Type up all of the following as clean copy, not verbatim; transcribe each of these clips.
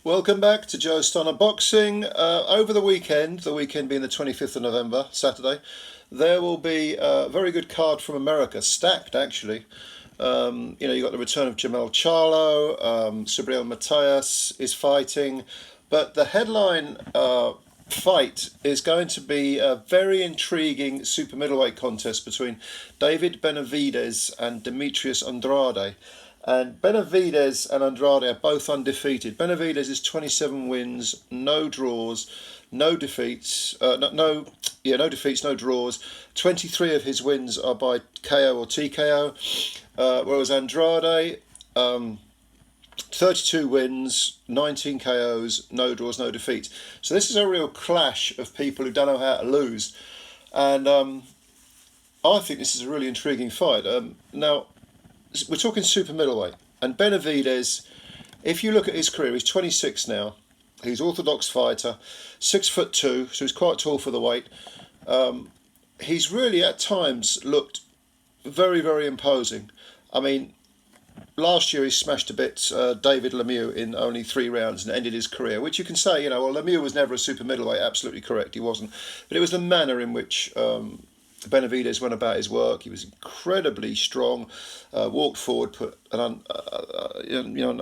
Welcome back to Joe Stunner Boxing. Over the weekend being the 25th of November, Saturday, there will be a very good card from America, stacked actually. You got the return of Jamel Charlo, Subriel Matias is fighting, but the headline fight is going to be a very intriguing super middleweight contest between David Benavidez and Demetrius Andrade. And Benavidez and Andrade are both undefeated. Benavidez is 27 wins, no draws, no defeats, no defeats, no draws. 23 of his wins are by KO or TKO, whereas Andrade, 32 wins, 19 KOs, no draws, no defeats. So this is a real clash of people who don't know how to lose. And I think this is a really intriguing fight. Now, we're talking super middleweight, and Benavidez, if you look at his career, he's 26 now. He's an orthodox fighter, 6'2", so he's quite tall for the weight. He's really at times looked very, very imposing. I mean, last year he smashed to bits David Lemieux in only 3 rounds and ended his career, which you can say, well, Lemieux was never a super middleweight, absolutely correct, he wasn't. But it was the manner in which Benavidez went about his work. He was incredibly strong, walked forward, put a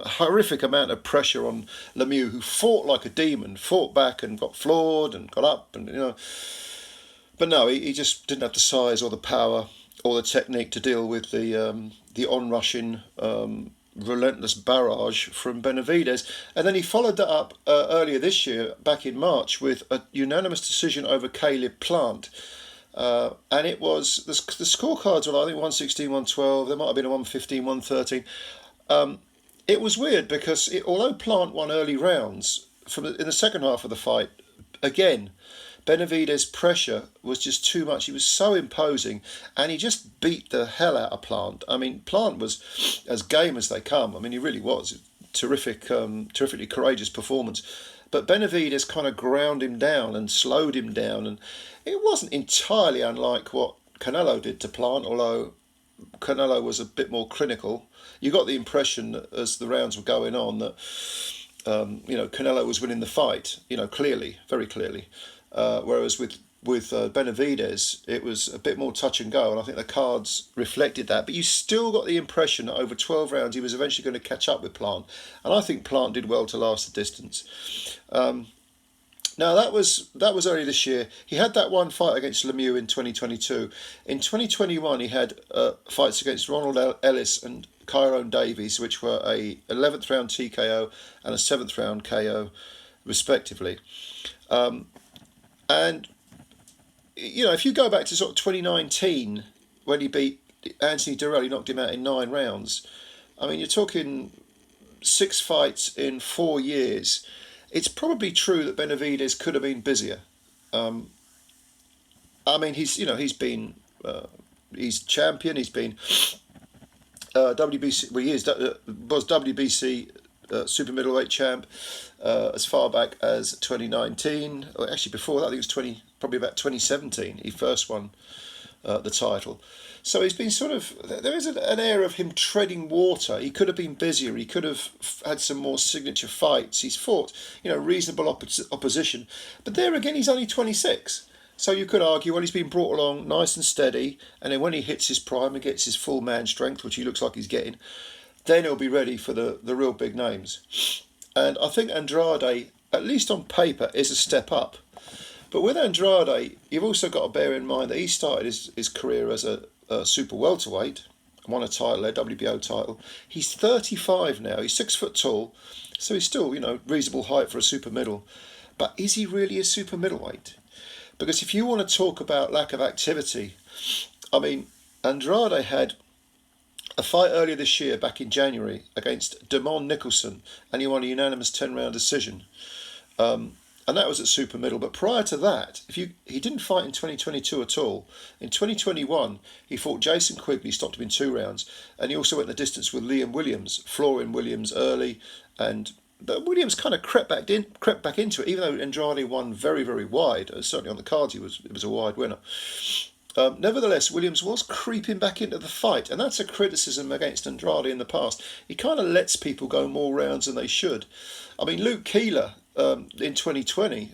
horrific amount of pressure on Lemieux, who fought like a demon, fought back and got floored and got up, and But no, he just didn't have the size or the power or the technique to deal with the onrushing, relentless barrage from Benavidez. And then he followed that up earlier this year, back in March, with a unanimous decision over Caleb Plant. And it was, the scorecards were, I think, 116, 112, there might have been a 115, 113. It was weird because although Plant won early rounds, in the second half of the fight, again, Benavidez's pressure was just too much. He was so imposing, and he just beat the hell out of Plant. I mean, Plant was as game as they come. I mean, he really was. Terrifically courageous performance. But Benavidez kind of ground him down and slowed him down, and it wasn't entirely unlike what Canelo did to Plant, although Canelo was a bit more clinical. You got the impression that as the rounds were going on that Canelo was winning the fight, clearly, very clearly. Whereas with Benavidez, it was a bit more touch and go, and I think the cards reflected that. But you still got the impression that over 12 rounds he was eventually going to catch up with Plant, and I think Plant did well to last the distance. Now that was early this year. He had that one fight against Lemieux in 2022. In 2021, he had fights against Ronald Ellis and Kyrone Davies, which were a 11th round TKO and a 7th round KO, respectively. And if you go back to sort of 2019, when he beat Anthony Durrell, he knocked him out in 9 rounds. I mean, you're talking 6 fights in 4 years. It's probably true that Benavidez could have been busier. I mean, he's champion. He's been WBC. Well, he was WBC super middleweight champ as far back as 2019. Or actually, before that, I think it was probably about 2017. He first won the title. So he's been there is an air of him treading water. He could have been busier. He could have had some more signature fights. He's fought, reasonable opposition. But there again, he's only 26. So you could argue, well, he's been brought along nice and steady. And then when he hits his prime and gets his full man strength, which he looks like he's getting, then he'll be ready for the real big names. And I think Andrade, at least on paper, is a step up. But with Andrade, you've also got to bear in mind that he started his career as a super welterweight, won a title, a WBO title. He's 35 now. He's 6 foot tall, so he's still, reasonable height for a super middle. But is he really a super middleweight? Because if you want to talk about lack of activity, I mean, Andrade had a fight earlier this year, back in January, against Damon Nicholson, and he won a unanimous 10-round decision. And that was at super middle. But prior to that, he didn't fight in 2022 at all. In 2021, he fought Jason Quigley, stopped him in 2 rounds, and he also went the distance with Liam Williams, flooring Williams early, but Williams kind of crept back into it, even though Andrade won very, very wide. Certainly on the cards, it was a wide winner. Nevertheless, Williams was creeping back into the fight, and that's a criticism against Andrade in the past. He kind of lets people go more rounds than they should. I mean, Luke Keeler in 2020,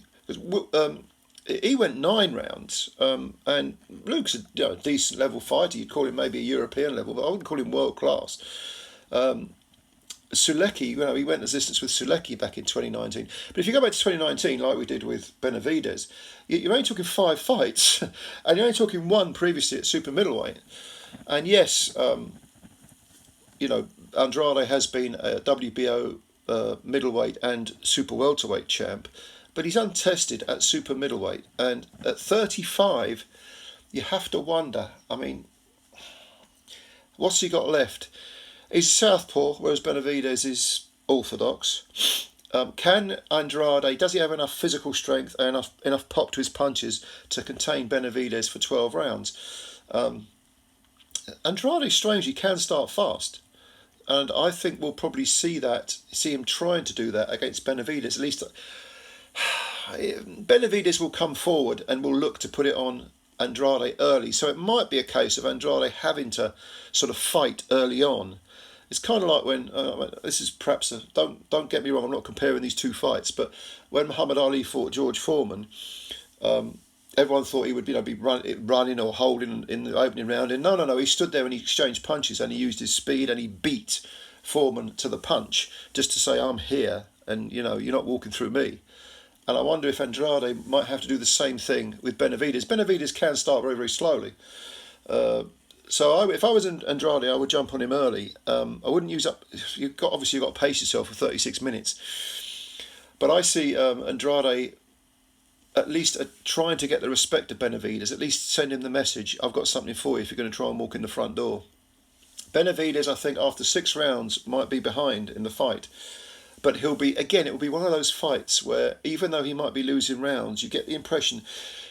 he went 9 rounds, and Luke's a decent level fighter. You'd call him maybe a European level, but I wouldn't call him world class. Sulecki, he went the distance with Sulecki back in 2019. But if you go back to 2019, like we did with Benavidez, you're only talking 5 fights, and you're only talking 1 previously at super middleweight. And yes, Andrade has been a WBO middleweight and super welterweight champ, but he's untested at super middleweight. And at 35, you have to wonder, I mean, what's he got left? He's a southpaw, whereas Benavidez is orthodox. Can Andrade, does he have enough physical strength and enough pop to his punches to contain Benavidez for 12 rounds? Andrade, strangely, can start fast. And I think we'll probably see him trying to do that against Benavidez. At least Benavidez will come forward and will look to put it on Andrade early. So it might be a case of Andrade having to sort of fight early on. It's kind of like when this is perhaps don't get me wrong. I'm not comparing these 2 fights, but when Muhammad Ali fought George Foreman, everyone thought he would be running or holding in the opening round. And no. He stood there and he exchanged punches and he used his speed and he beat Foreman to the punch just to say, I'm here and you're not walking through me. And I wonder if Andrade might have to do the same thing with Benavidez. Benavidez can start very, very slowly. So if I was Andrade, I would jump on him early. I wouldn't use up. You've got to pace yourself for 36 minutes. But I see Andrade at least trying to get the respect of Benavidez. At least send him the message: I've got something for you if you're going to try and walk in the front door. Benavidez, I think, after 6 rounds might be behind in the fight. But it will be one of those fights where even though he might be losing rounds, you get the impression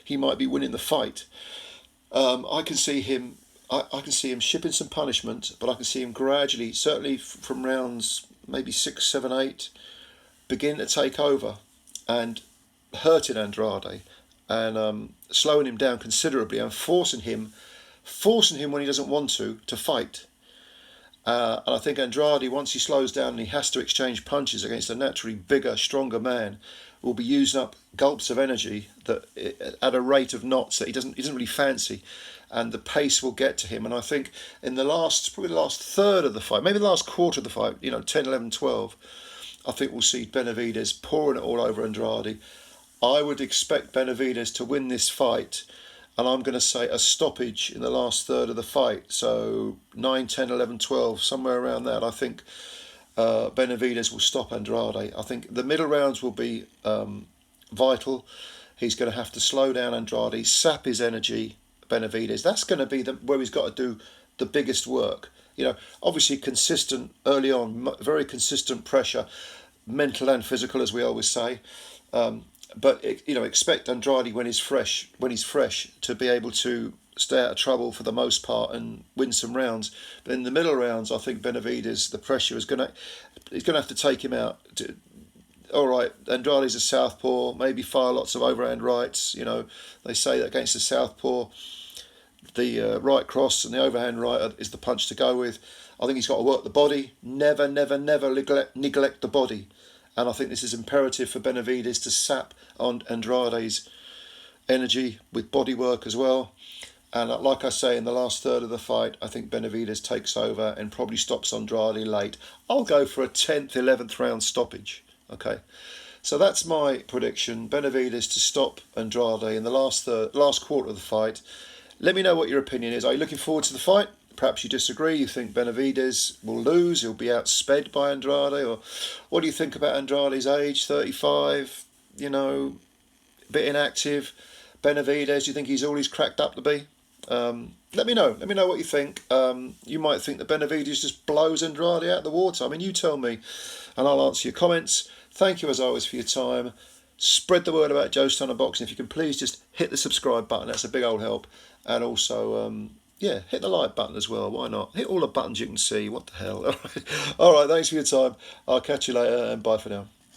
he might be winning the fight. I can see him shipping some punishment, but I can see him gradually, certainly from rounds maybe 6, 7, 8, begin to take over and hurting Andrade and slowing him down considerably and forcing him when he doesn't want to fight. And I think Andrade, once he slows down and he has to exchange punches against a naturally bigger, stronger man, will be using up gulps of energy that at a rate of knots that he doesn't really fancy, and the pace will get to him. And I think in probably the last third of the fight, maybe the last quarter of the fight, 10, 11, 12, I think we'll see Benavidez pouring it all over Andrade. I would expect Benavidez to win this fight, and I'm going to say a stoppage in the last third of the fight. So 9, 10, 11, 12, somewhere around that. I think Benavidez will stop Andrade. I think the middle rounds will be vital. He's going to have to slow down Andrade, sap his energy, Benavidez. That's going to be where he's got to do the biggest work. Obviously consistent early on, very consistent pressure, mental and physical, as we always say. But expect Andrade when he's fresh, to be able to stay out of trouble for the most part and win some rounds. But in the middle rounds, I think Benavidez, the pressure he's going to have to take him out. All right, Andrade's a southpaw, maybe fire lots of overhand rights. They say that against the southpaw, the right cross and the overhand right is the punch to go with. I think he's got to work the body. Never neglect the body. And I think this is imperative for Benavidez to sap on Andrade's energy with body work as well. And like I say, in the last third of the fight, I think Benavidez takes over and probably stops Andrade late. I'll go for a 10th, 11th round stoppage. Okay, so that's my prediction. Benavidez to stop Andrade in the last quarter of the fight. Let me know what your opinion is. Are you looking forward to the fight? Perhaps you disagree. You think Benavidez will lose. He'll be outsped by Andrade. Or what do you think about Andrade's age? 35, a bit inactive. Benavidez, do you think he's all he's cracked up to be? Let me know. Let me know what you think. You might think that Benavidez just blows Andrade out of the water. I mean, you tell me, and I'll answer your comments. Thank you as always for your time. Spread the word about Joe Stunner Boxing. If you can please just hit the subscribe button. That's a big old help. And also, hit the like button as well. Why not? Hit all the buttons you can see. What the hell? All right. Thanks for your time. I'll catch you later and bye for now.